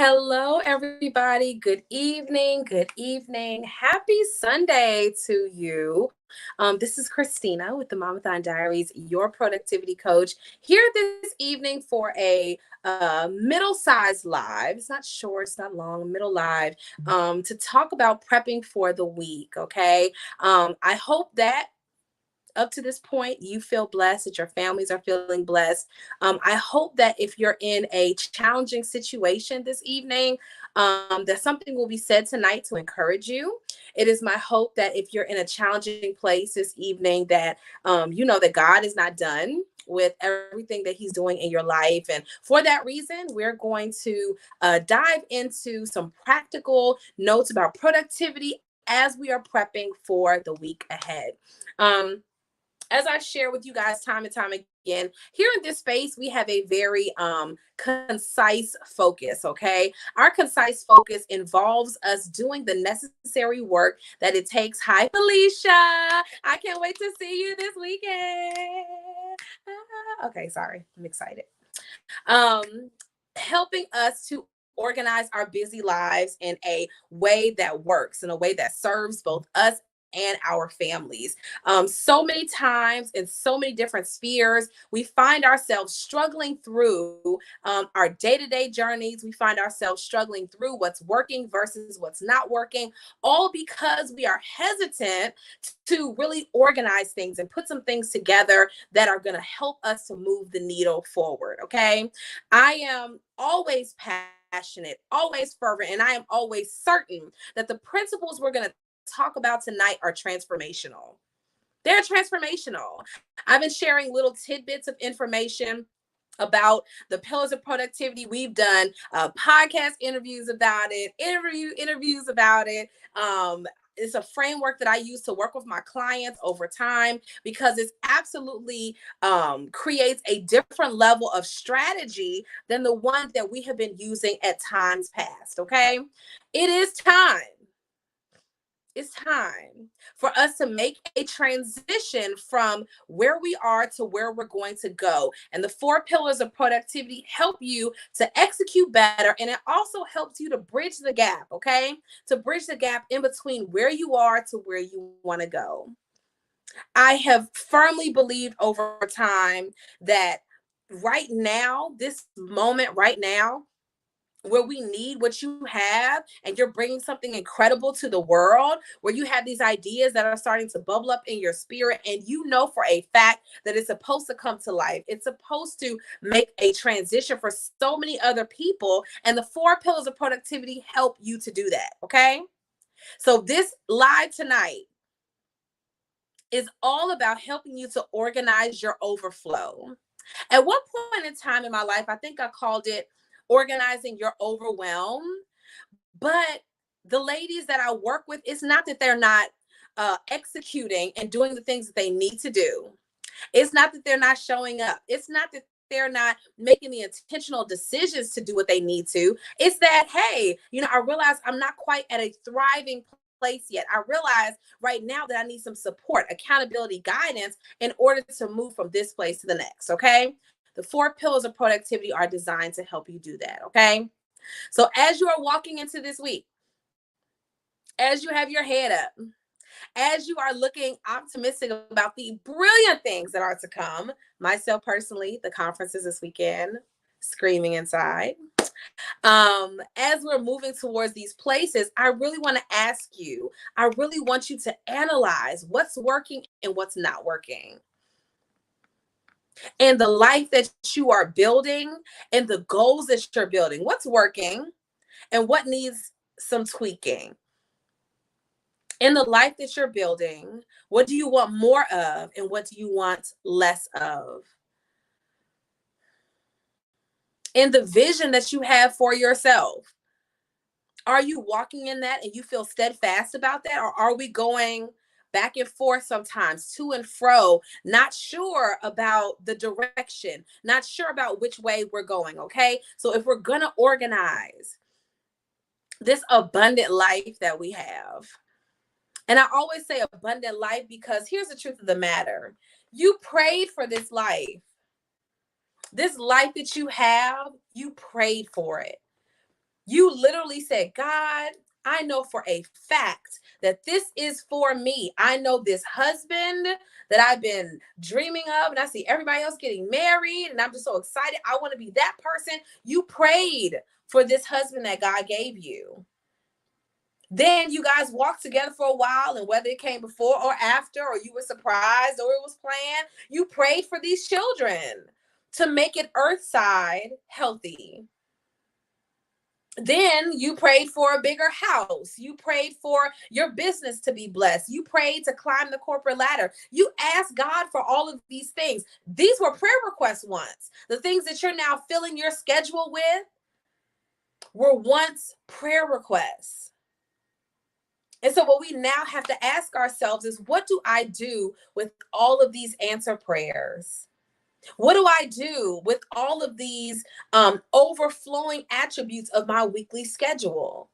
Hello, everybody. Good evening. Good evening. Happy Sunday to you. This is Christina with the Mamathon Diaries, your productivity coach, here this evening for a middle-sized live. It's not short, it's not long, middle live, to talk about prepping for the week. Okay. I hope that up to this point, you feel blessed, that your families are feeling blessed. I hope that if you're in a challenging situation this evening, that something will be said tonight to encourage you. It is my hope that if you're in a challenging place this evening, that you know that God is not done with everything that he's doing in your life. And for that reason, we're going to dive into some practical notes about productivity as we are prepping for the week ahead. As I share with you guys time and time again, here in this space, we have a very concise focus, okay? Our concise focus involves us doing the necessary work that it takes. Hi, Felicia. I can't wait to see you this weekend. Okay, sorry. I'm excited. Helping us to organize our busy lives in a way that works, in a way that serves both us and our families. So many times in so many different spheres, we find ourselves struggling through our day-to-day journeys. We find ourselves struggling through what's working versus what's not working, all because we are hesitant to really organize things and put some things together that are going to help us to move the needle forward. Okay. I am always passionate, always fervent, and I am always certain that the principles we're going to talk about tonight are transformational. They're transformational. I've been sharing little tidbits of information about the pillars of productivity. We've done podcast interviews about it, interviews about it. It's a framework that I use to work with my clients over time because it's absolutely creates a different level of strategy than the one that we have been using at times past. Okay. It is time. It's time for us to make a transition from where we are to where we're going to go. And the 4 pillars of productivity help you to execute better. And it also helps you to bridge the gap, okay? To bridge the gap in between where you are to where you want to go. I have firmly believed over time that right now, this moment right now, where we need what you have and you're bringing something incredible to the world, where you have these ideas that are starting to bubble up in your spirit and you know for a fact that it's supposed to come to life. It's supposed to make a transition for so many other people, and the 4 pillars of productivity help you to do that. Okay, so this live tonight is all about helping you to organize your overflow. At one point in time in my life, I think I called it organizing your overwhelm. But the ladies that I work with, it's not that they're not executing and doing the things that they need to do. It's not that they're not showing up. It's not that they're not making the intentional decisions to do what they need to. It's that, hey, I realize I'm not quite at a thriving place yet. I realize right now that I need some support, accountability, guidance in order to move from this place to the next. Okay. The 4 pillars of productivity are designed to help you do that. Okay. So as you are walking into this week, as you have your head up, as you are looking optimistic about the brilliant things that are to come, myself personally, the conferences this weekend, screaming inside. As we're moving towards these places, I really want to ask you, I really want you to analyze what's working and what's not working. And the life that you are building and the goals that you're building, what's working and what needs some tweaking. In the life that you're building, what do you want more of and what do you want less of? In the vision that you have for yourself, are you walking in that and you feel steadfast about that? Or are we going back and forth sometimes, to and fro, not sure about the direction, not sure about which way we're going? Okay. So if we're going to organize this abundant life that we have, and I always say abundant life because here's the truth of the matter. You prayed for this life. This life that you have, you prayed for it. You literally said, God, I know for a fact that this is for me. I know this husband that I've been dreaming of, and I see everybody else getting married, and I'm just so excited. I want to be that person. You prayed for this husband that God gave you. Then you guys walked together for a while, and whether it came before or after, or you were surprised or it was planned, you prayed for these children to make it earthside healthy. Then you prayed for a bigger house. You prayed for your business to be blessed. You prayed to climb the corporate ladder. You asked God for all of these things. These were prayer requests once. The things that you're now filling your schedule with were once prayer requests. And so what we now have to ask ourselves is, what do I do with all of these answer prayers? What do I do with all of these overflowing attributes of my weekly schedule?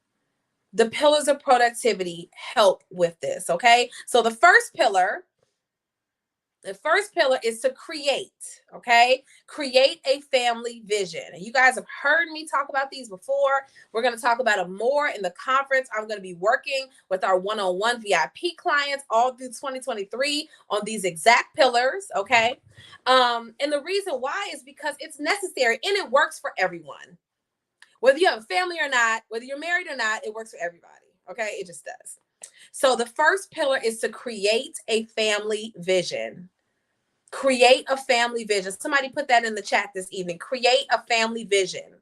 The pillars of productivity help with this, okay? So the first pillar is to create, okay? Create a family vision. And you guys have heard me talk about these before. We're going to talk about them more in the conference. I'm going to be working with our one-on-one VIP clients all through 2023 on these exact pillars, okay? And the reason why is because it's necessary and it works for everyone. Whether you have a family or not, whether you're married or not, it works for everybody, okay? It just does. So the first pillar is to create a family vision. Create a family vision. Somebody put that in the chat this evening. Create a family vision.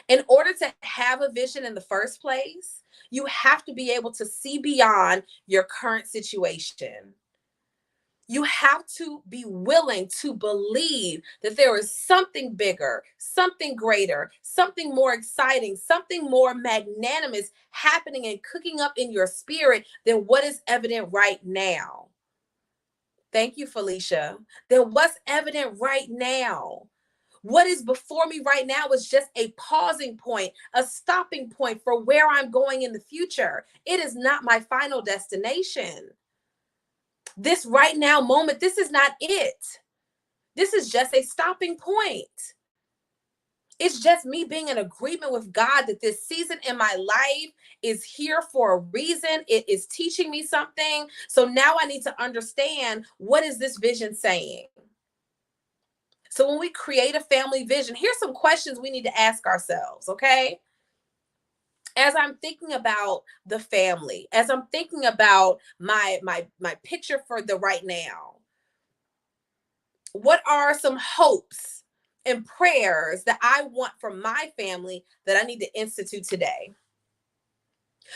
In order to have a vision in the first place, you have to be able to see beyond your current situation. You have to be willing to believe that there is something bigger, something greater, something more exciting, something more magnanimous happening and cooking up in your spirit than what is evident right now. Thank you, Felicia. Than what's evident right now. What is before me right now is just a pausing point, a stopping point for where I'm going in the future. It is not my final destination. This right now moment, this is not it. This is just a stopping point. It's just me being in agreement with God that this season in my life is here for a reason. It is teaching me something. So now I need to understand, what is this vision saying? So when we create a family vision, here's some questions we need to ask ourselves, okay? As I'm thinking about the family, as I'm thinking about my picture for the right now, what are some hopes and prayers that I want for my family that I need to institute today?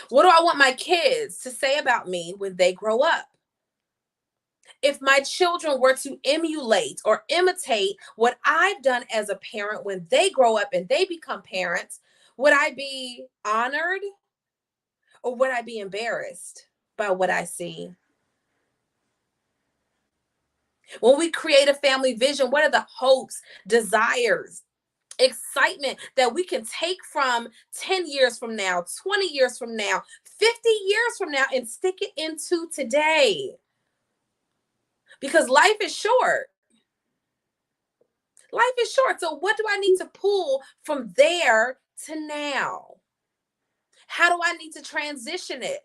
What do I want my kids to say about me when they grow up? If my children were to emulate or imitate what I've done as a parent when they grow up and they become parents, would I be honored or would I be embarrassed by what I see? When we create a family vision, what are the hopes, desires, excitement that we can take from 10 years from now, 20 years from now, 50 years from now, and stick it into today? Because life is short. Life is short. So what do I need to pull from there to now? How do I need to transition it?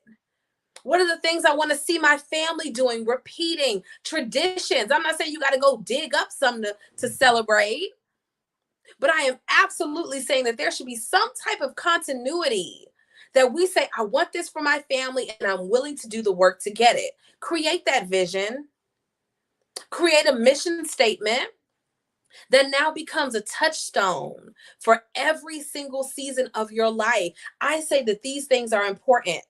What are the things I want to see my family doing, repeating traditions? I'm not saying you got to go dig up something to celebrate, but I am absolutely saying that there should be some type of continuity that we say, I want this for my family and I'm willing to do the work to get it. Create that vision, create a mission statement that now becomes a touchstone for every single season of your life. I say that these things are important.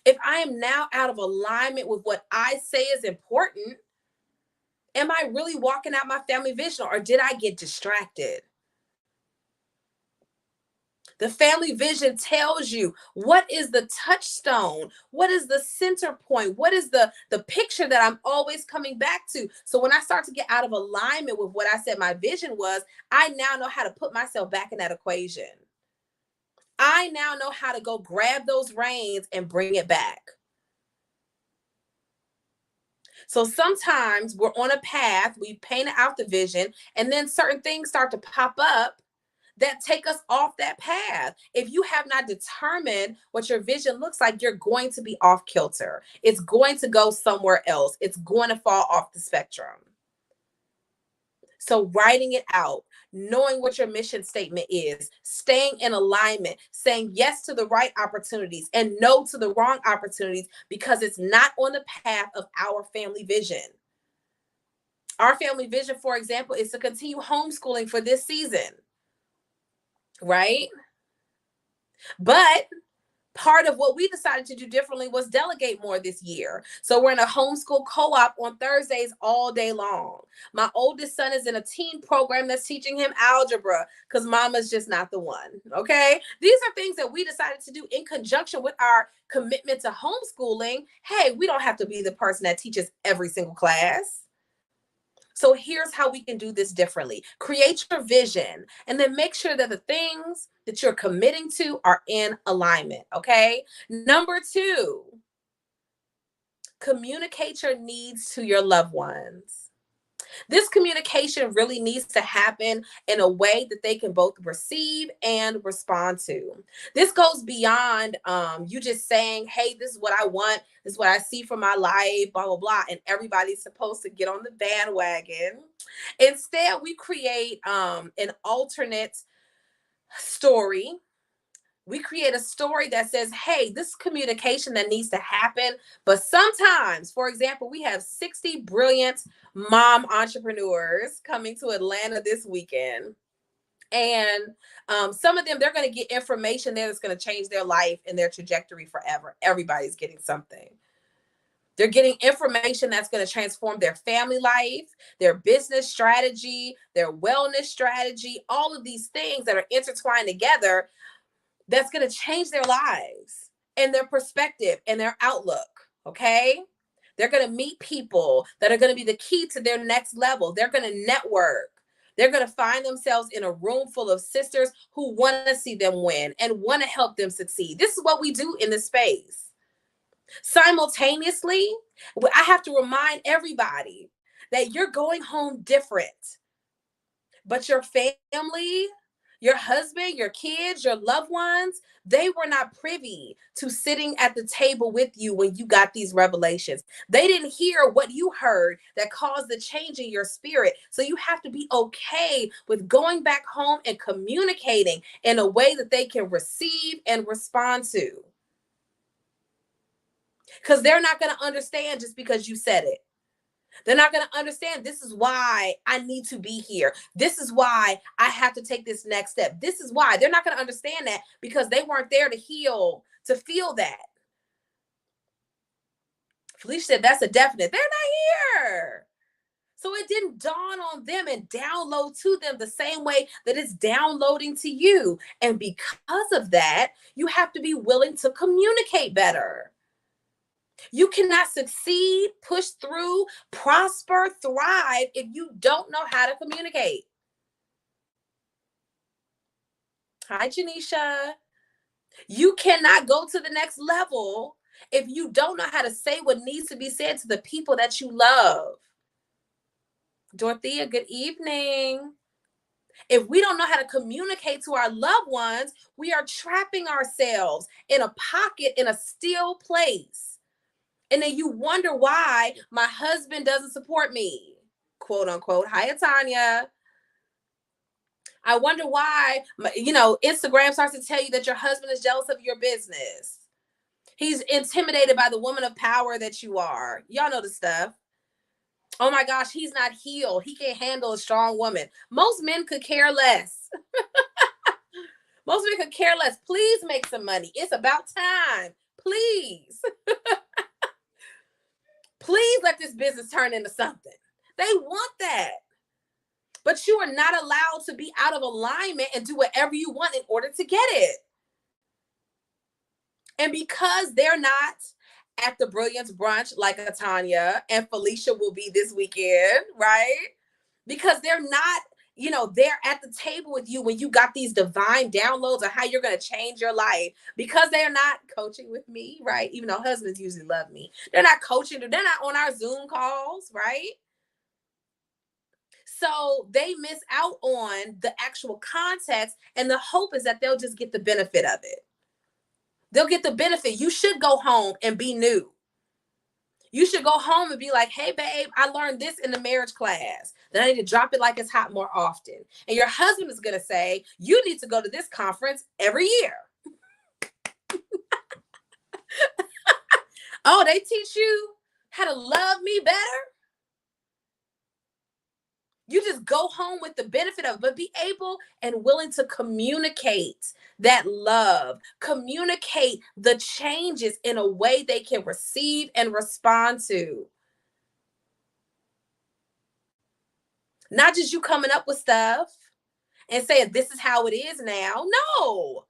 If I am now out of alignment with what I say is important, am I really walking out my family vision or did I get distracted? The family vision tells you what is the touchstone, what is the center point, what is the picture that I'm always coming back to. So when I start to get out of alignment with what I said my vision was, I now know how to put myself back in that equation. I now know how to go grab those reins and bring it back. So sometimes we're on a path, we painted out the vision, and then certain things start to pop up that take us off that path. If you have not determined what your vision looks like, you're going to be off kilter. It's going to go somewhere else. It's going to fall off the spectrum. So writing it out, knowing what your mission statement is, staying in alignment, saying yes to the right opportunities and no to the wrong opportunities because it's not on the path of our family vision. Our family vision, for example, is to continue homeschooling for this season, right? But part of what we decided to do differently was delegate more this year. So we're in a homeschool co-op on Thursdays all day long. My oldest son is in a teen program that's teaching him algebra because mama's just not the one. Okay. These are things that we decided to do in conjunction with our commitment to homeschooling. Hey, we don't have to be the person that teaches every single class. So here's how we can do this differently. Create your vision and then make sure that the things that you're committing to are in alignment, okay? Number 2, communicate your needs to your loved ones. This communication really needs to happen in a way that they can both receive and respond to. This goes beyond you just saying, hey, this is what I want, this is what I see for my life, blah, blah, blah, and everybody's supposed to get on the bandwagon. Instead, we create an alternate story. We create a story that says, hey, this communication that needs to happen. But sometimes, for example, we have 60 brilliant mom entrepreneurs coming to Atlanta this weekend. And some of them, they're going to get information there that's going to change their life and their trajectory forever. Everybody's getting something. They're getting information that's going to transform their family life, their business strategy, their wellness strategy, all of these things that are intertwined together that's going to change their lives and their perspective and their outlook. Okay. They're going to meet people that are going to be the key to their next level. They're going to network. They're going to find themselves in a room full of sisters who want to see them win and want to help them succeed. This is what we do in this space. Simultaneously, I have to remind everybody that you're going home different, but your family, your husband, your kids, your loved ones, they were not privy to sitting at the table with you when you got these revelations. They didn't hear what you heard that caused the change in your spirit. So you have to be okay with going back home and communicating in a way that they can receive and respond to. Because they're not going to understand just because you said it. They're not going to understand this is why I need to be here. This is why I have to take this next step. This is why. They're not going to understand that because they weren't there to heal, to feel that. Felicia said that's a definite. They're not here. So it didn't dawn on them and download to them the same way that it's downloading to you. And because of that, you have to be willing to communicate better. You cannot succeed, push through, prosper, thrive if you don't know how to communicate. Hi, Janisha. You cannot go to the next level if you don't know how to say what needs to be said to the people that you love. Dorothea, good evening. If we don't know how to communicate to our loved ones, we are trapping ourselves in a pocket, in a still place. And then you wonder why my husband doesn't support me, quote unquote. Hi, Tanya. I wonder why, Instagram starts to tell you that your husband is jealous of your business. He's intimidated by the woman of power that you are. Y'all know the stuff. Oh my gosh, he's not healed. He can't handle a strong woman. Most men could care less. Most men could care less. Please make some money. It's about time. Please. Please let this business turn into something. They want that. But you are not allowed to be out of alignment and do whatever you want in order to get it. And because they're not at the Brilliance Brunch like Tanya and Felicia will be this weekend, right? Because they're not, they're at the table with you when you got these divine downloads of how you're going to change your life. Because they're not coaching with me, right? Even though husbands usually love me. They're not coaching. They're not on our Zoom calls, right? So they miss out on the actual context, and the hope is that they'll just get the benefit of it. They'll get the benefit. You should go home and be new. You should go home and be like, hey, babe, I learned this in the marriage class, that I need to drop it like it's hot more often. And your husband is going to say, you need to go to this conference every year. Oh, they teach you how to love me better? You just go home with the benefit of it, but be able and willing to communicate that love, communicate the changes in a way they can receive and respond to. Not just you coming up with stuff and saying, this is how it is now. No.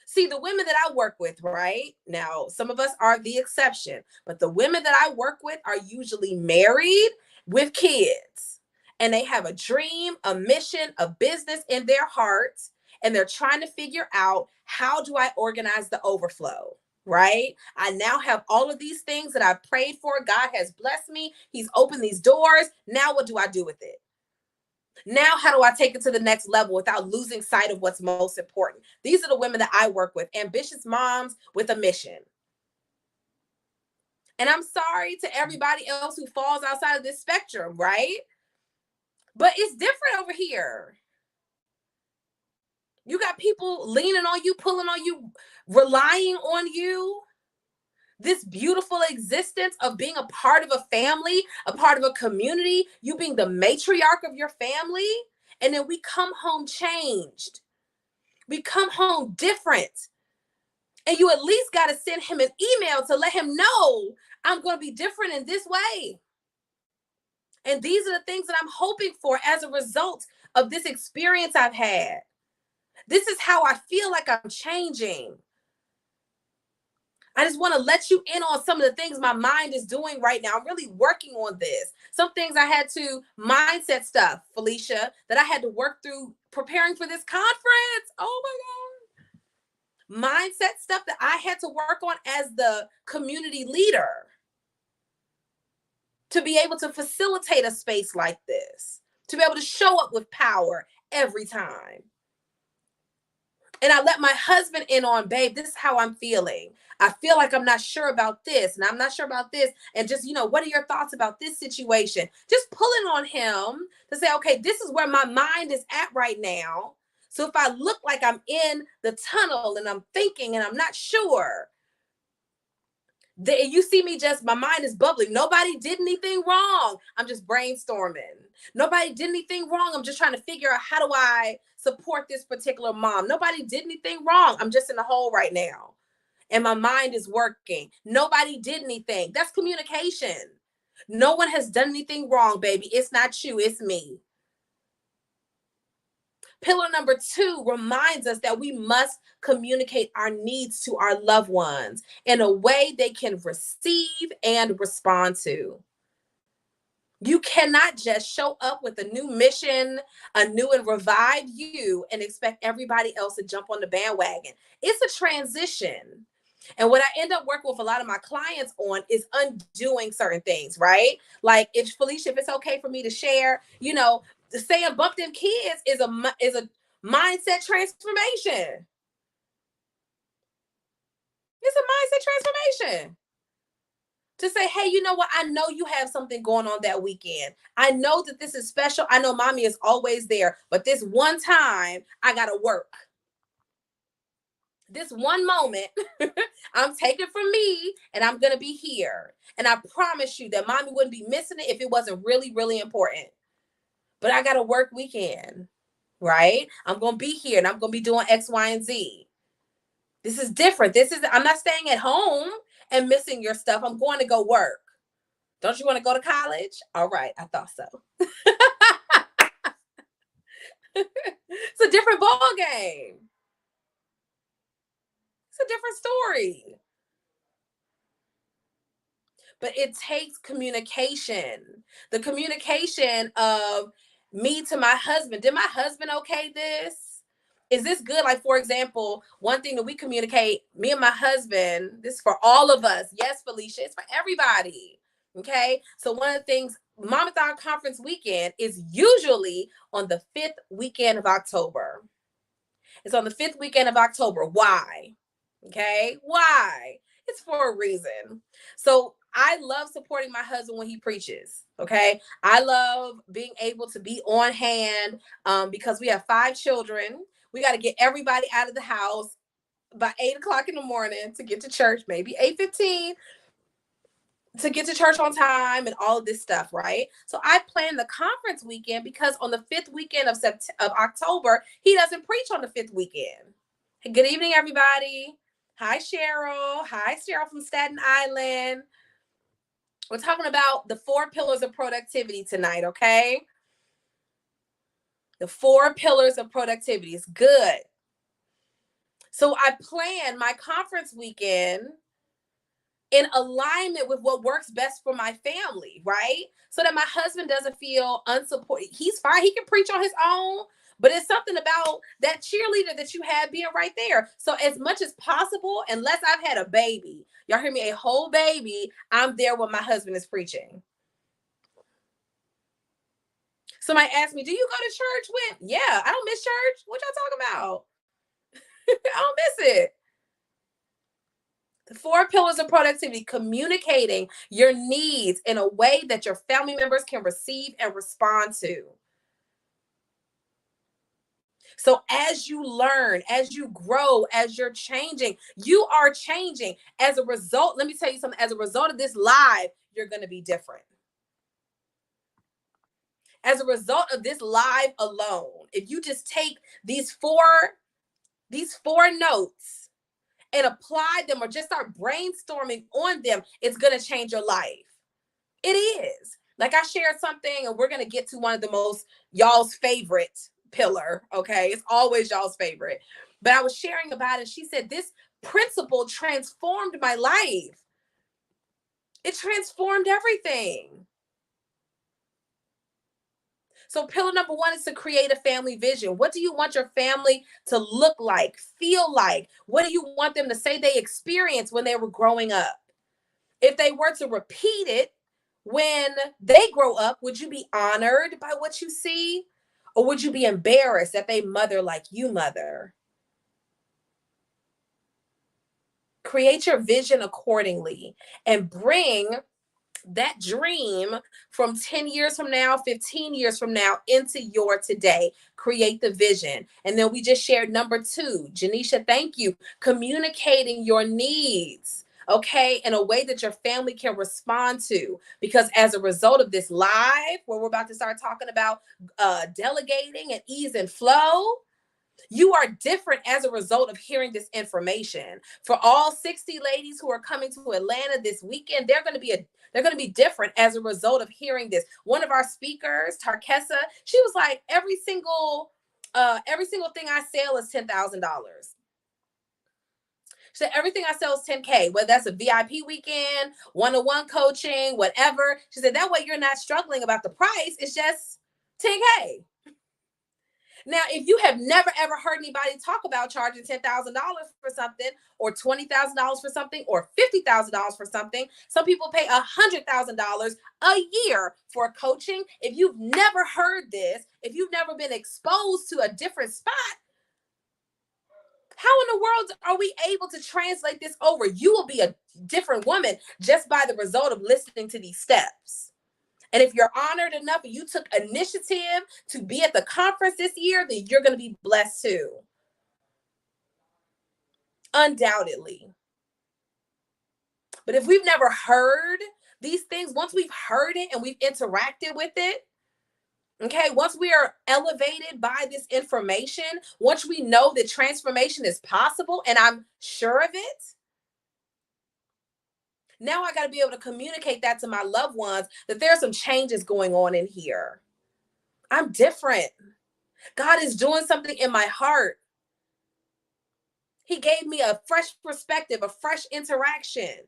See, the women that I work with, right now, some of us are the exception, but the women that I work with are usually married with kids, and they have a dream, a mission, a business in their hearts, and they're trying to figure out, how do I organize the overflow? Right? I now have all of these things that I've prayed for. God has blessed me. He's opened these doors. Now, what do I do with it? Now, how do I take it to the next level without losing sight of what's most important? These are the women that I work with, ambitious moms with a mission. And I'm sorry to everybody else who falls outside of this spectrum, right? But it's different over here. You got people leaning on you, pulling on you, relying on you. This beautiful existence of being a part of a family, a part of a community, you being the matriarch of your family. And then we come home changed. We come home different. And you at least got to send him an email to let him know, I'm going to be different in this way. And these are the things that I'm hoping for as a result of this experience I've had. This is how I feel like I'm changing. I just want to let you in on some of the things my mind is doing right now. I'm really working on this. Some things I had to mindset stuff, Felicia, that I had to work through preparing for this conference. Oh my God. Mindset stuff that I had to work on as the community leader to be able to facilitate a space like this, to be able to show up with power every time. And I let my husband in on, babe, this is how I'm feeling. I feel like I'm not sure about this, and I'm not sure about this. And just, what are your thoughts about this situation? Just pulling on him to say, okay, this is where my mind is at right now. So if I look like I'm in the tunnel and I'm thinking and I'm not sure, you see me my mind is bubbling. Nobody did anything wrong. I'm just brainstorming. Nobody did anything wrong. I'm just trying to figure out, how do I support this particular mom? Nobody did anything wrong. I'm just in a hole right now. And my mind is working. Nobody did anything. That's communication. No one has done anything wrong, baby. It's not you, it's me. Pillar number 2 reminds us that we must communicate our needs to our loved ones in a way they can receive and respond to. You cannot just show up with a new mission, a new and revived you, and expect everybody else to jump on the bandwagon. It's a transition. And what I end up working with a lot of my clients on is undoing certain things, right? Like, if it's okay for me to share, saying bump them kids is a mindset transformation. It's a mindset transformation. To say, hey, you know what? I know you have something going on that weekend. I know that this is special. I know mommy is always there, but this one time I got to work. This one moment I'm taking from me, and I'm going to be here. And I promise you that mommy wouldn't be missing it if it wasn't really, really important. But I got a work weekend, right? I'm going to be here, and I'm going to be doing X, Y, and Z. This is different. I'm not staying at home and missing your stuff. I'm going to go work. Don't you want to go to college? All right. I thought so. It's a different ball game. It's a different story. But it takes communication. The communication of me to my husband. Did my husband okay this? Is this good? Like, for example, one thing that we communicate, me and my husband, this is for all of us. Yes, Felicia, it's for everybody. Okay. So one of the things Momathon conference weekend is usually on the 5th weekend of October. It's on the 5th weekend of October. Why? Okay. Why? It's for a reason. So I love supporting my husband when he preaches. Okay. I love being able to be on hand because we have 5 children. We got to get everybody out of the house by 8 o'clock in the morning to get to church, maybe 8:15 to get to church on time and all of this stuff, right? So I planned the conference weekend because on the 5th weekend of October, he doesn't preach on the 5th weekend. Hey, good evening, everybody. Hi, Cheryl. Hi, Cheryl from Staten Island. We're talking about the 4 pillars of productivity tonight, okay? The 4 pillars of productivity is good. So I planned my conference weekend in alignment with what works best for my family, right? So that my husband doesn't feel unsupported. He's fine. He can preach on his own, but it's something about that cheerleader that you had being right there. So as much as possible, unless I've had a baby, y'all hear me, a whole baby, I'm there when my husband is preaching. Somebody asked me, do you go to church with? Yeah, I don't miss church. What y'all talking about? I don't miss it. The 4 pillars of productivity: communicating your needs in a way that your family members can receive and respond to. So as you learn, as you grow, as you're changing, you are changing. As a result, let me tell you something, as a result of this live, you're going to be different. As a result of this live alone, if you just take these four notes and apply them or just start brainstorming on them, it's going to change your life. It is. Like I shared something, and we're going to get to one of the most y'all's favorite pillar. Okay. It's always y'all's favorite. But I was sharing about it. She said, this principle transformed my life. It transformed everything. So, pillar number 1 is to create a family vision. What do you want your family to look like, feel like? What do you want them to say they experienced when they were growing up? If they were to repeat it when they grow up, would you be honored by what you see? Or would you be embarrassed that they mother like you mother? Create your vision accordingly and bring that dream from 10 years from now, 15 years from now into your today. Create the vision. And then we just shared number 2. Janisha, thank you. Communicating your needs, okay, in a way that your family can respond to. Because as a result of this live, where we're about to start talking about delegating and ease and flow, you are different as a result of hearing this information. For all 60 ladies who are coming to Atlanta this weekend, they're going to be different as a result of hearing this. One of our speakers, Tarkessa, she was like, every single thing I sell is $10,000. She said, everything I sell is 10K, whether that's a VIP weekend, one-on-one coaching, whatever. She said, that way you're not struggling about the price. It's just 10K. Now, if you have never ever heard anybody talk about charging $10,000 for something, or $20,000 for something, or $50,000 for something, some people pay $100,000 a year for coaching. If you've never heard this, if you've never been exposed to a different spot, how in the world are we able to translate this over? You will be a different woman just by the result of listening to these steps. And if you're honored enough and you took initiative to be at the conference this year, then you're going to be blessed too. Undoubtedly. But if we've never heard these things, once we've heard it and we've interacted with it, okay, once we are elevated by this information, once we know that transformation is possible, and I'm sure of it, now I got to be able to communicate that to my loved ones that there are some changes going on in here. I'm different. God is doing something in my heart. He gave me a fresh perspective, a fresh interaction.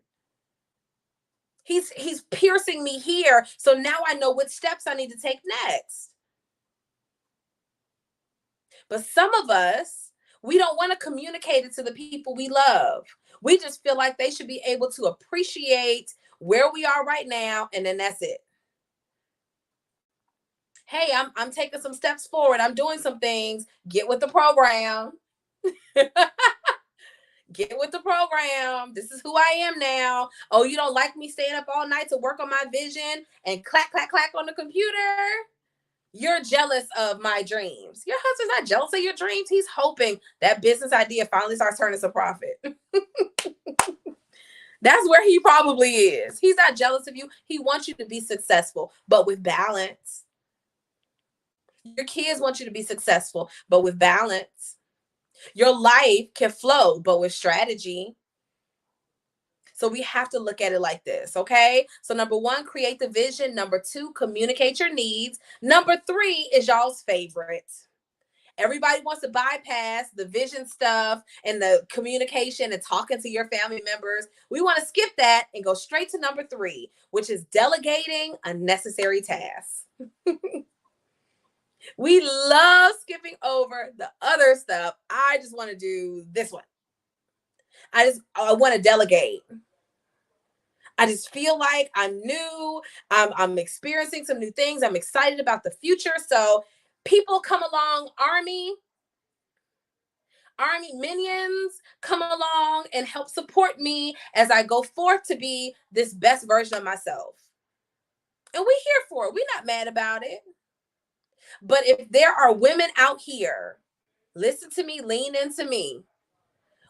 He's piercing me here. So now I know what steps I need to take next. But some of us, we don't want to communicate it to the people we love. We just feel like they should be able to appreciate where we are right now, and then that's it. Hey, I'm taking some steps forward. I'm doing some things. Get with the program. Get with the program. This is who I am now. Oh, you don't like me staying up all night to work on my vision and clack, clack, clack on the computer? You're jealous of my dreams. Your husband's not jealous of your dreams. He's hoping that business idea finally starts turning some profit. That's where he probably is. He's not jealous of you. He wants you to be successful, but with balance. Your kids want you to be successful, but with balance. Your life can flow, but with strategy. So we have to look at it like this, okay? So number one, create the vision. Number two, communicate your needs. Number three is y'all's favorite. Everybody wants to bypass the vision stuff and the communication and talking to your family members. We want to skip that and go straight to number three, which is delegating unnecessary tasks. We love skipping over the other stuff. I just want to do this one. I want to delegate. I just feel like I'm new. I'm experiencing some new things. I'm excited about the future. So people come along, army minions come along and help support me as I go forth to be this best version of myself. And we're here for it. We're not mad about it. But if there are women out here, listen to me, lean into me.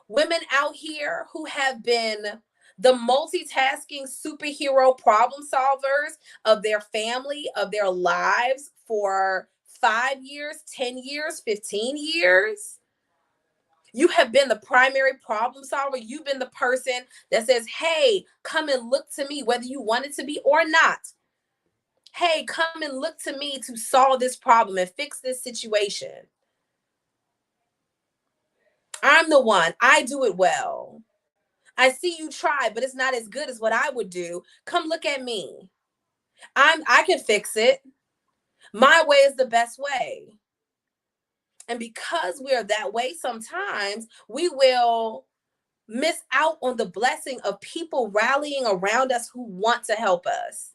Women out here who have been the multitasking superhero problem solvers of their family, of their lives for 5 years, 10 years, 15 years. You have been the primary problem solver. You've been the person that says, hey, come and look to me, whether you want it to be or not. Hey, come and look to me to solve this problem and fix this situation. I'm the one. I do it well. I see you try, but it's not as good as what I would do. Come look at me. I can fix it. My way is the best way. And because we're that way, sometimes we will miss out on the blessing of people rallying around us who want to help us.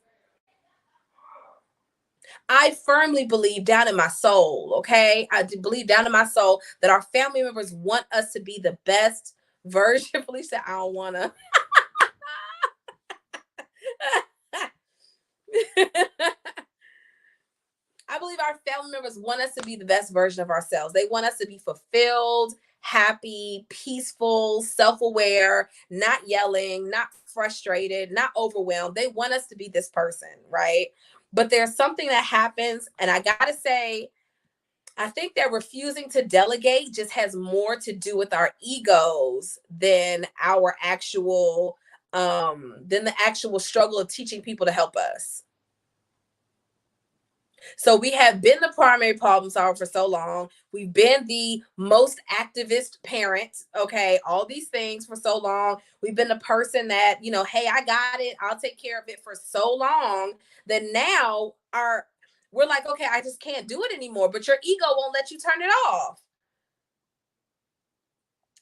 I firmly believe down in my soul, okay? I believe down in my soul that our family members want us to be the best version. Felicia, I don't want to. I believe our family members want us to be the best version of ourselves. They want us to be fulfilled, happy, peaceful, self-aware, not yelling, not frustrated, not overwhelmed. They want us to be this person, right? But there's something that happens, and I got to say, I think that refusing to delegate just has more to do with our egos than our actual than the actual struggle of teaching people to help us. So we have been the primary problem solver for so long. We've been the most activist parent, okay, all these things for so long. We've been the person that, hey, I got it. I'll take care of it for so long that now we're like, okay, I just can't do it anymore, but your ego won't let you turn it off.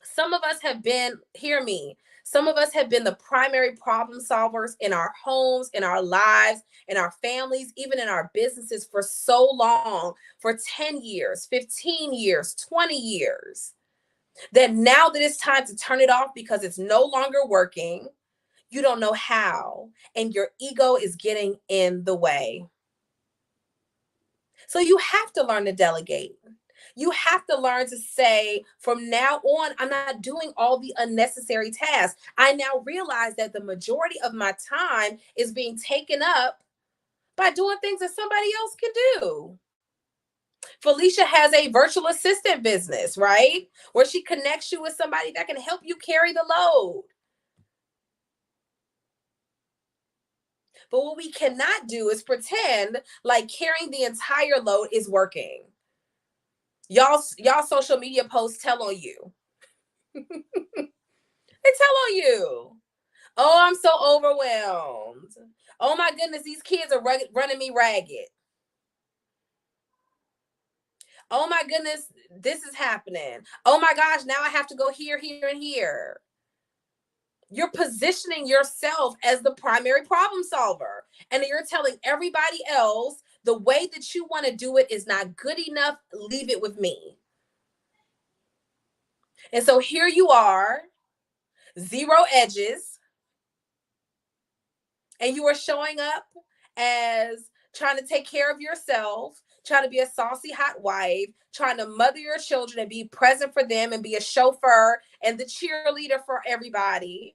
Some of us have been, hear me, some of us have been the primary problem solvers in our homes, in our lives, in our families, even in our businesses for so long, for 10 years, 15 years, 20 years, that now that it's time to turn it off because it's no longer working, you don't know how, and your ego is getting in the way. So you have to learn to delegate. You have to learn to say, from now on, I'm not doing all the unnecessary tasks. I now realize that the majority of my time is being taken up by doing things that somebody else can do. Felicia has a virtual assistant business, right? Where she connects you with somebody that can help you carry the load. But what we cannot do is pretend like carrying the entire load is working. Y'all social media posts tell on you. They tell on you. Oh, I'm so overwhelmed. Oh my goodness, these kids are running me ragged. Oh my goodness, this is happening. Oh my gosh, now I have to go here, here, and here. You're positioning yourself as the primary problem solver, and you're telling everybody else the way that you want to do it is not good enough. Leave it with me. And so here you are, zero edges, and you are showing up as trying to take care of yourself, trying to be a saucy hot wife, trying to mother your children and be present for them and be a chauffeur and the cheerleader for everybody,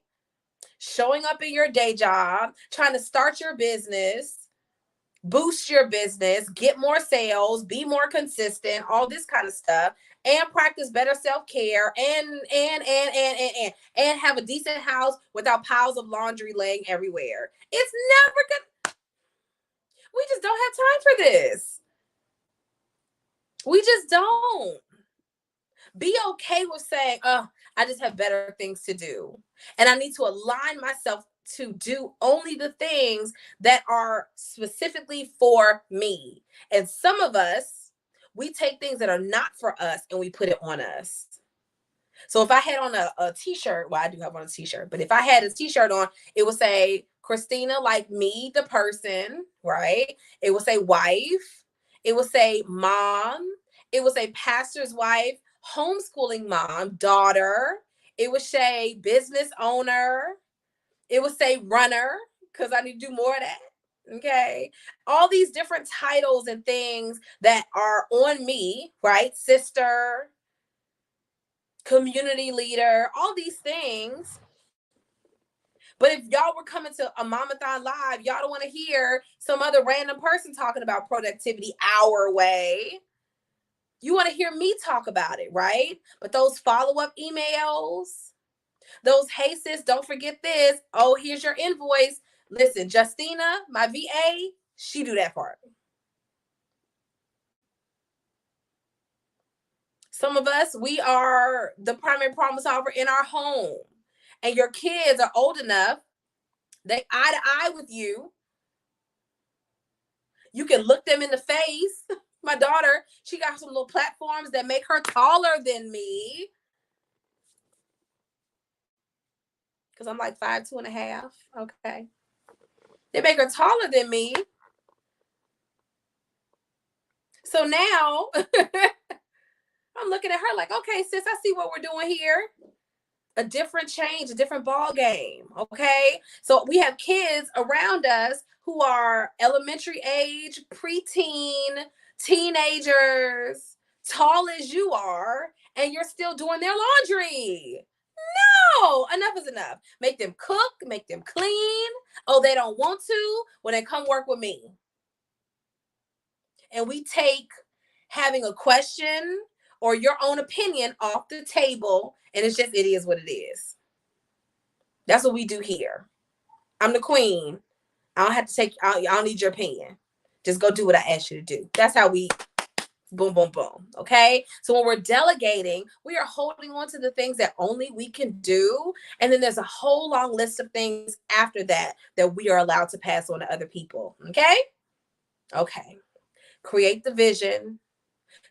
showing up in your day job, trying to start your business, boost your business, get more sales, be more consistent, all this kind of stuff, and practice better self-care and have a decent house without piles of laundry laying everywhere. It's never good. We just don't have time for this. We just don't. Be okay with saying, oh, I just have better things to do. And I need to align myself to do only the things that are specifically for me. And some of us, we take things that are not for us and we put it on us. So if I had on a t-shirt, well, I do have on a t-shirt, but if I had a t-shirt on, it would say Christina, like me, the person, right? It would say wife. It would say mom. It would say pastor's wife, homeschooling mom, daughter. It would say business owner. It would say runner, because I need to do more of that. Okay. All these different titles and things that are on me, right? Sister, community leader, all these things. But if y'all were coming to a Mamathon Live, y'all don't want to hear some other random person talking about productivity our way. You want to hear me talk about it, right? But those follow-up emails, those, hey sis, don't forget this. Oh, here's your invoice. Listen, Justina, my VA, she do that part. Some of us, we are the primary problem solver in our home. And your kids are old enough, they eye to eye with you. You can look them in the face. My daughter, she got some little platforms that make her taller than me. Because I'm like 5'2.5". Okay. They make her taller than me. So now I'm looking at her like, okay, sis, I see what we're doing here. A different change, a different ball game. Okay. So we have kids around us who are elementary age, preteen, teenagers, tall as you are, and you're still doing their laundry. No, enough is enough. Make them cook, make them clean. Oh, they don't want to? Well, then come work with me. And we take having a question or your own opinion off the table, and it's just, it is what it is. That's what we do here. I'm the queen. I don't have to take, I don't need your opinion. Just go do what I asked you to do. That's how we, boom, boom, boom. Okay. So when we're delegating, we are holding on to the things that only we can do. And then there's a whole long list of things after that that we are allowed to pass on to other people. Okay. Okay. Create the vision,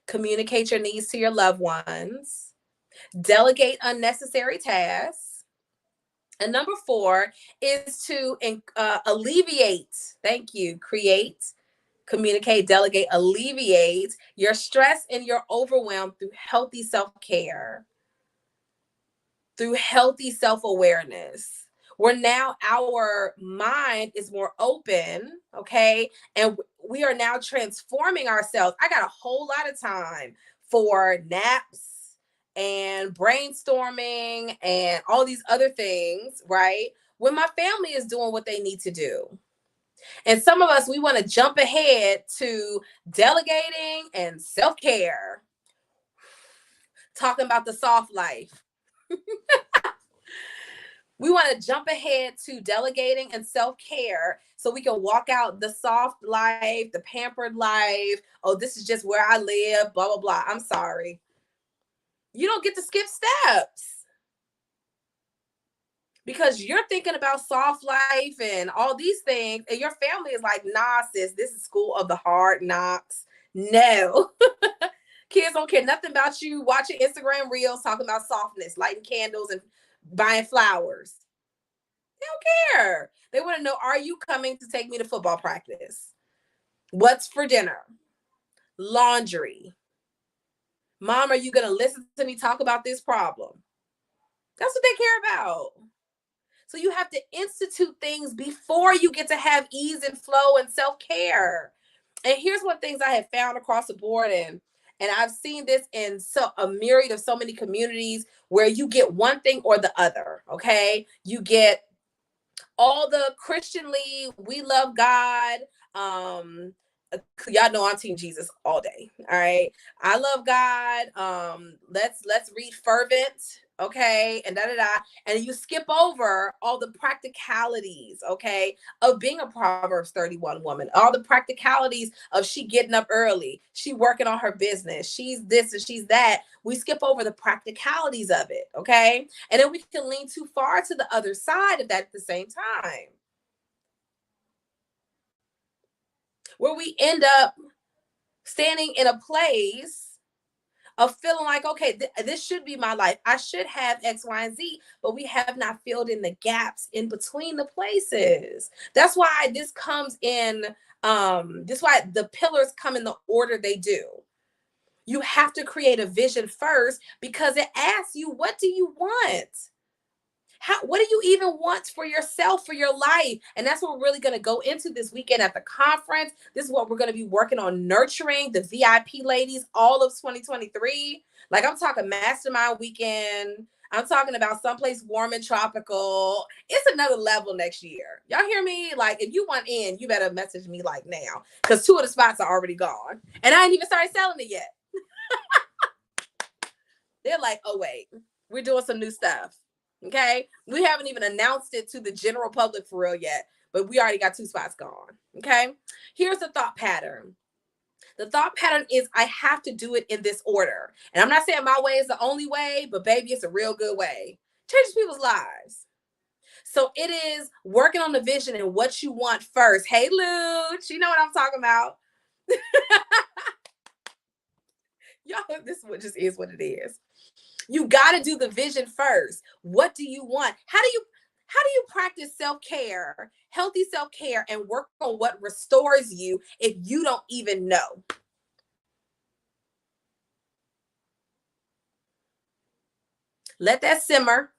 communicate your needs to your loved ones, delegate unnecessary tasks. And number 4 is to alleviate, thank you, create, communicate, delegate, alleviate your stress and your overwhelm through healthy self-care, through healthy self-awareness. Where now our mind is more open, okay? And we are now transforming ourselves. I got a whole lot of time for naps and brainstorming and all these other things, right? When my family is doing what they need to do. And some of us, we want to jump ahead to delegating and self-care, talking about the soft life. We want to jump ahead to delegating and self-care so we can walk out the soft life, the pampered life. Oh, this is just where I live, blah, blah, blah. I'm sorry. You don't get to skip steps because you're thinking about soft life and all these things. And your family is like, nah, sis, this is school of the hard knocks. No. Kids don't care nothing about you watching Instagram reels talking about softness, lighting candles and buying flowers. They don't care. They want to know, are you coming to take me to football practice? What's for dinner? Laundry. Mom, are you going to listen to me talk about this problem? That's what they care about. So you have to institute things before you get to have ease and flow and self-care. And here's what things I have found across the board, and I've seen this in a myriad of so many communities where you get one thing or the other. Okay, you get all the Christianly, we love God. Um, y'all know I'm Team Jesus all day. All right, I love God. Let's read fervent. Okay, and da da da, and you skip over all the practicalities. Okay, of being a Proverbs 31 woman, all the practicalities of she getting up early, she working on her business, she's this and she's that. We skip over the practicalities of it. Okay, and then we can lean too far to the other side of that at the same time, where we end up standing in a place of feeling like, okay, this should be my life. I should have X, Y, and Z, but we have not filled in the gaps in between the places. That's why this comes in, this is why the pillars come in the order they do. You have to create a vision first because it asks you, what do you want? What do you even want for yourself, for your life? And that's what we're really going to go into this weekend at the conference. This is what we're going to be working on, nurturing the VIP ladies all of 2023. Like, I'm talking mastermind weekend. I'm talking about someplace warm and tropical. It's another level next year. Y'all hear me? Like, if you want in, you better message me like now, because 2 of the spots are already gone. And I ain't even started selling it yet. They're like, oh, wait, we're doing some new stuff. Okay, we haven't even announced it to the general public for real yet, but we already got 2 spots gone. Okay, here's the thought pattern. The thought pattern is, I have to do it in this order. And I'm not saying my way is the only way, but baby, it's a real good way. Changes people's lives. So it is working on the vision and what you want first. Hey, Luch, you know what I'm talking about. Y'all, this just is what it is. You got to do the vision first. What do you want? How do you practice self-care, healthy self-care, and work on what restores you if you don't even know? Let that simmer.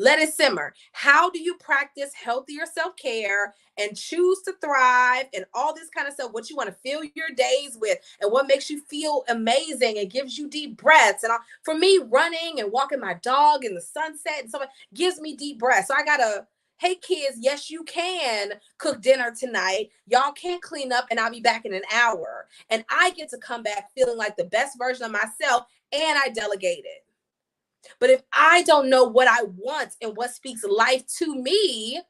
Let it simmer. How do you practice healthier self-care and choose to thrive and all this kind of stuff? What you want to fill your days with and what makes you feel amazing and gives you deep breaths. And for me, running and walking my dog in the sunset and stuff gives me deep breaths. So I gotta, hey kids, yes, you can cook dinner tonight. Y'all can clean up and I'll be back in an hour. And I get to come back feeling like the best version of myself, and I delegated. But if I don't know what I want and what speaks life to me,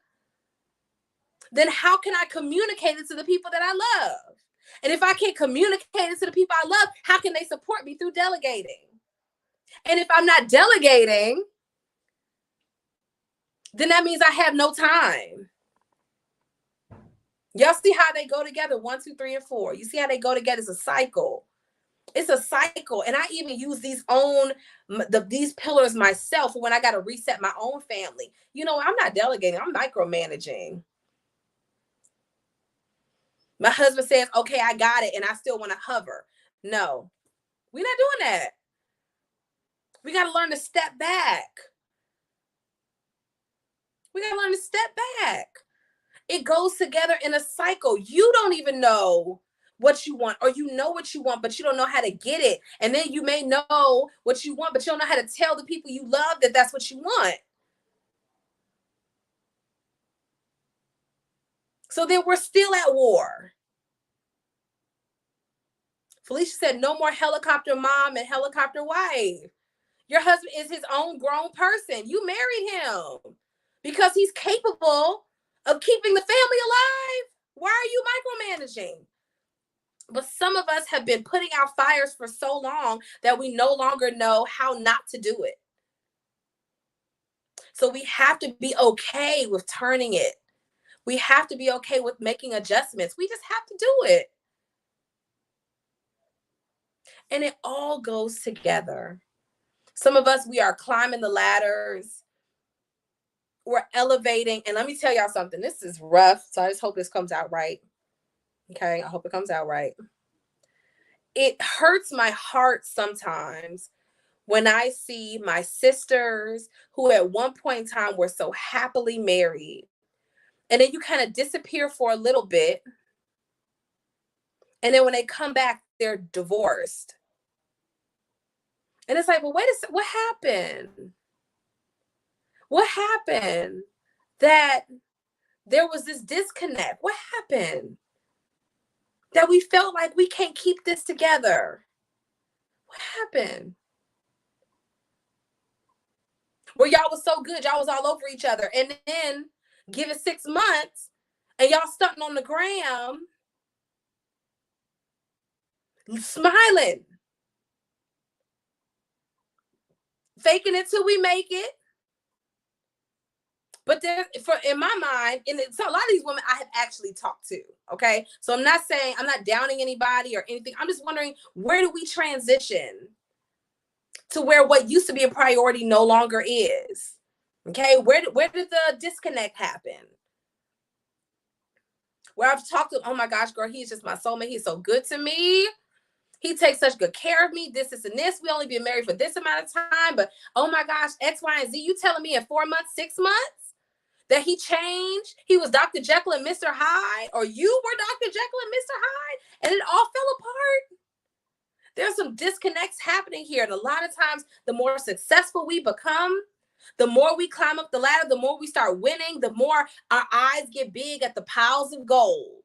then how can I communicate it to the people that I love? And if I can't communicate it to the people I love, how can they support me through delegating? And if I'm not delegating, then that means I have no time. Y'all see how they go together? 1, 2, 3, and 4. You see how they go together? It's a cycle. It's a cycle. And I even use these pillars myself when I got to reset my own family. You know, I'm not delegating, I'm micromanaging. My husband says, okay, I got it, and I still want to hover. No, we're not doing that. We got to learn to step back. We got to learn to step back. It goes together in a cycle. You don't even know what you want, or you know what you want, but you don't know how to get it. And then you may know what you want, but you don't know how to tell the people you love that that's what you want. So then we're still at war. Felicia said, no more helicopter mom and helicopter wife. Your husband is his own grown person. You married him because he's capable of keeping the family alive. Why are you micromanaging? But some of us have been putting out fires for so long that we no longer know how not to do it. So we have to be okay with turning it. We have to be okay with making adjustments. We just have to do it. And it all goes together. Some of us, we are climbing the ladders. We're elevating. And let me tell y'all something. This is rough. So I just hope this comes out right. Okay, I hope it comes out right. It hurts my heart sometimes when I see my sisters who at one point in time were so happily married, and then you kind of disappear for a little bit, and then when they come back, they're divorced. And it's like, well, wait a second, what happened? What happened? That there was this disconnect. What happened? That we felt like we can't keep this together. What happened? Where y'all was so good, y'all was all over each other, and then give it 6 months, and y'all stunting on the gram, smiling, faking it till we make it. But there, for in my mind, and so a lot of these women I have actually talked to. Okay, so I'm not saying, I'm not downing anybody or anything. I'm just wondering, where do we transition to where what used to be a priority no longer is? Okay, where did the disconnect happen? Where I've talked to, oh my gosh, girl, he's just my soulmate. He's so good to me. He takes such good care of me. This, and this. We only been married for this amount of time, but oh my gosh, X, Y, and Z. You telling me in 4 months, 6 months that he changed? He was Dr. Jekyll and Mr. Hyde, or you were Dr. Jekyll and Mr. Hyde, and it all fell apart. There's some disconnects happening here, and a lot of times, the more successful we become, the more we climb up the ladder, the more we start winning, the more our eyes get big at the piles of gold.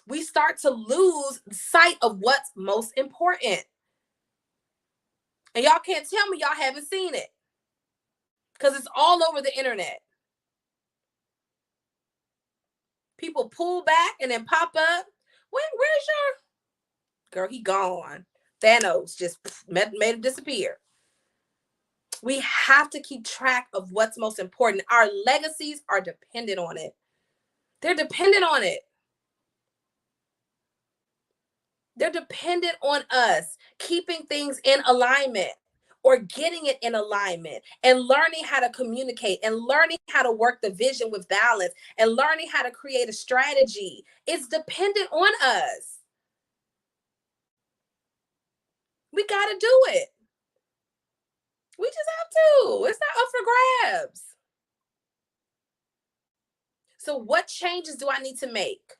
We start to lose sight of what's most important. And y'all can't tell me y'all haven't seen it, because it's all over the internet. People pull back and then pop up. Where's your girl? He gone. Thanos just made it disappear. We have to keep track of what's most important. Our legacies are dependent on it. They're dependent on it. They're dependent on us keeping things in alignment, or getting it in alignment, and learning how to communicate, and learning how to work the vision with balance, and learning how to create a strategy. It's dependent on us. We got to do it. We just have to. It's not up for grabs. So what changes do I need to make?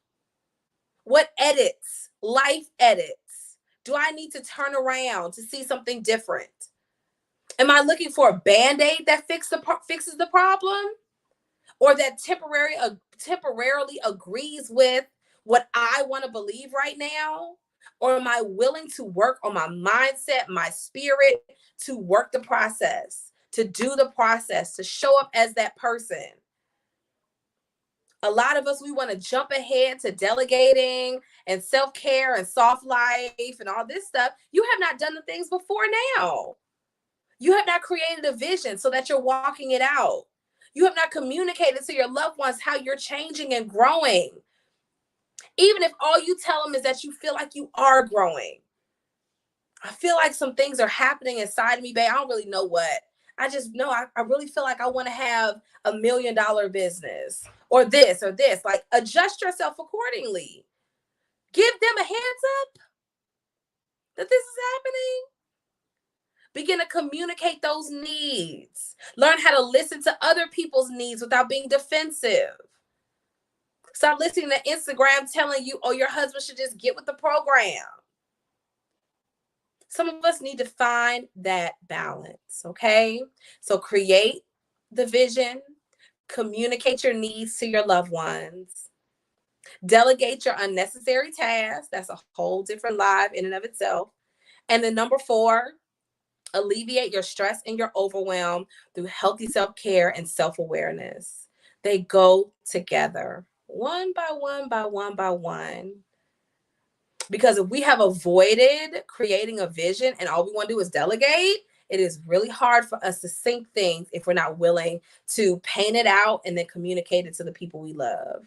What edits, life edits, do I need to turn around to see something different? Am I looking for a Band-Aid that fixes the problem? Or that temporarily agrees with what I want to believe right now? Or am I willing to work on my mindset, my spirit, to work the process, to do the process, to show up as that person? A lot of us, we want to jump ahead to delegating and self-care and soft life and all this stuff. You have not done the things before now. You have not created a vision so that you're walking it out. You have not communicated to your loved ones how you're changing and growing. Even if all you tell them is that you feel like you are growing. I feel like some things are happening inside of me, babe. I don't really know what. I just know I really feel like I want to have $1 million business, or this or this. Like, adjust yourself accordingly. Give them a heads up that this is happening. Begin to communicate those needs. Learn how to listen to other people's needs without being defensive. Stop listening to Instagram telling you, oh, your husband should just get with the program. Some of us need to find that balance, okay? So create the vision, communicate your needs to your loved ones, delegate your unnecessary tasks. That's a whole different live in and of itself. And then number 4, alleviate your stress and your overwhelm through healthy self-care and self-awareness. They go together, one by one by one by one. Because if we have avoided creating a vision and all we want to do is delegate, it is really hard for us to sync things if we're not willing to paint it out and then communicate it to the people we love.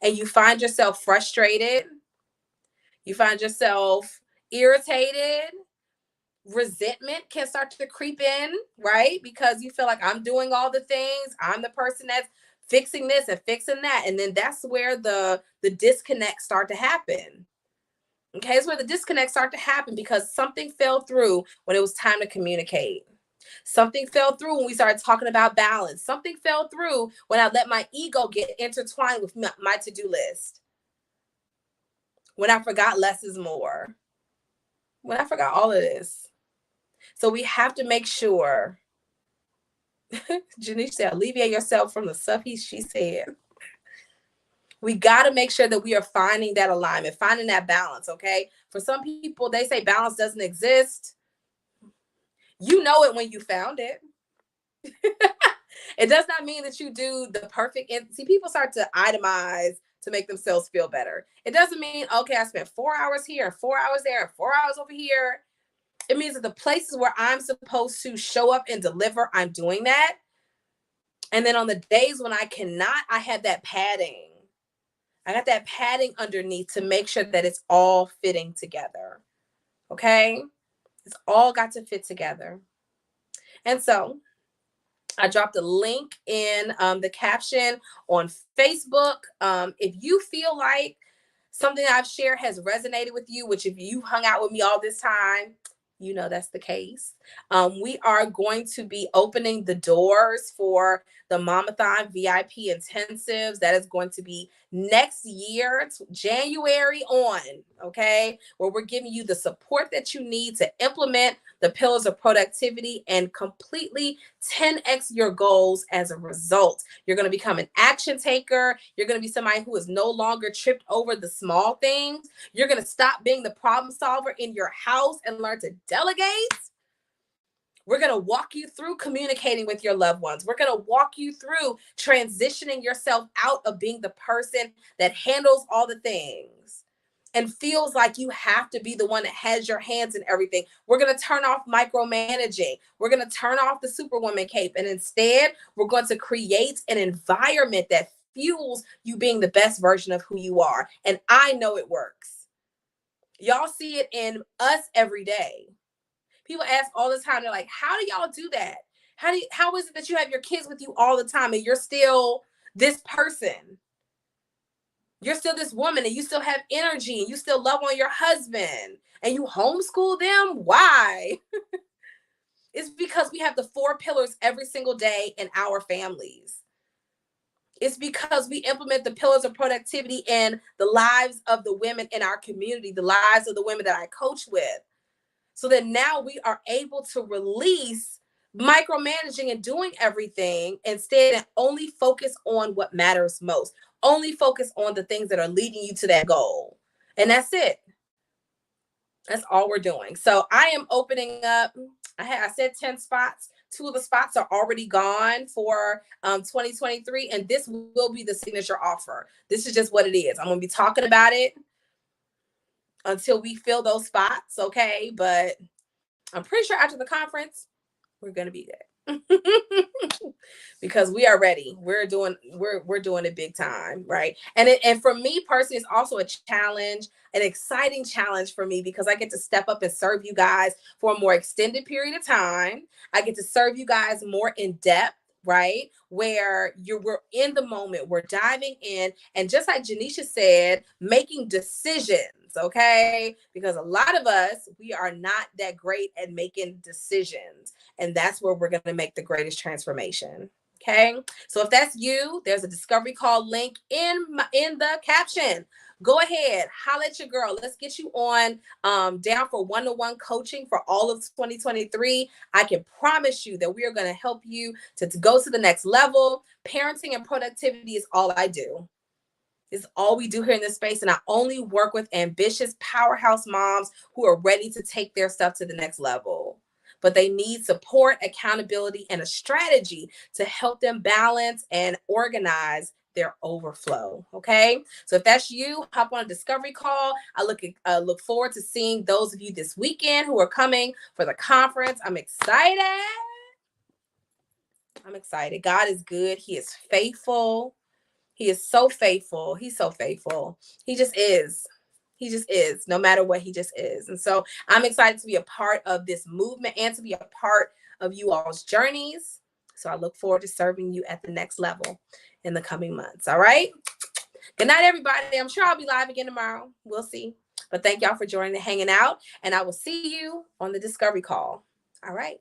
And you find yourself frustrated, you find yourself irritated, resentment can start to creep in, right? Because you feel like, I'm doing all the things, I'm the person that's fixing this and fixing that. And then that's where the disconnects start to happen. Okay, it's where the disconnects start to happen because something fell through when it was time to communicate. Something fell through when we started talking about balance. Something fell through when I let my ego get intertwined with my to-do list. When I forgot less is more. When I forgot all of this. So we have to make sure. Janice said, alleviate yourself from the stuff she said. We got to make sure that we are finding that alignment, finding that balance, okay? For some people, they say balance doesn't exist. You know it when you found it. It does not mean that you do the perfect. See, people start to itemize to make themselves feel better. It doesn't mean, okay, I spent 4 hours here, 4 hours there, 4 hours over here. It means that the places where I'm supposed to show up and deliver, I'm doing that. And then on the days when I cannot, I have that padding. I got that padding underneath to make sure that it's all fitting together. Okay? It's all got to fit together. And so I dropped a link in the caption on Facebook. If you feel like something I've shared has resonated with you, which if you hung out with me all this time, you know that's the case. We are going to be opening the doors for the Mamathon VIP intensives. That is going to be next year, January on, okay? Where we're giving you the support that you need to implement the pillars of productivity and completely 10x your goals as a result. You're going to become an action taker. You're going to be somebody who is no longer tripped over the small things. You're going to stop being the problem solver in your house and learn to delegate. We're going to walk you through communicating with your loved ones. We're going to walk you through transitioning yourself out of being the person that handles all the things and feels like you have to be the one that has your hands in everything. We're going to turn off micromanaging. We're going to turn off the superwoman cape. And instead, we're going to create an environment that fuels you being the best version of who you are. And I know it works. Y'all see it in us every day. People ask all the time, they're like, how do y'all do that? How is it that you have your kids with you all the time and you're still this person? You're still this woman and you still have energy and you still love on your husband and you homeschool them? Why? It's because we have the 4 pillars every single day in our families. It's because we implement the pillars of productivity in the lives of the women in our community, the lives of the women that I coach with. So that now we are able to release micromanaging and doing everything instead and only focus on what matters most. Only focus on the things that are leading you to that goal. And that's it. That's all we're doing. So I am opening up. I said 10 spots. 2 of the spots are already gone for 2023. And this will be the signature offer. This is just what it is. I'm going to be talking about it until we fill those spots, okay? But I'm pretty sure after the conference, we're gonna be there. Because we are ready. We're doing it big time, right? And for me personally, it's also a challenge, an exciting challenge for me because I get to step up and serve you guys for a more extended period of time. I get to serve you guys more in depth, right? Where we're in the moment, we're diving in, and just like Janisha said, making decisions, okay? Because a lot of us, we are not that great at making decisions, and that's where we're going to make the greatest transformation. Okay, so if that's you, there's a discovery call link in the caption. Go ahead, holla at your girl. Let's get you on down for one-to-one coaching for all of 2023. I can promise you that we are going to help you to go to the next level. Parenting and productivity is all I do. It's all we do here in this space. And I only work with ambitious powerhouse moms who are ready to take their stuff to the next level. But they need support, accountability, and a strategy to help them balance and organize their overflow. Okay, so if that's you, hop on a discovery call. I look forward to seeing those of you this weekend who are coming for the conference. I'm excited. God is good. He is faithful. He is so faithful. He's so faithful. He just is. He just is. No matter what, he just is. And so I'm excited to be a part of this movement and to be a part of you all's journeys. So I look forward to serving you at the next level in the coming months. All right. Good night, everybody. I'm sure I'll be live again tomorrow. We'll see. But thank y'all for joining and hanging out. And I will see you on the discovery call. All right.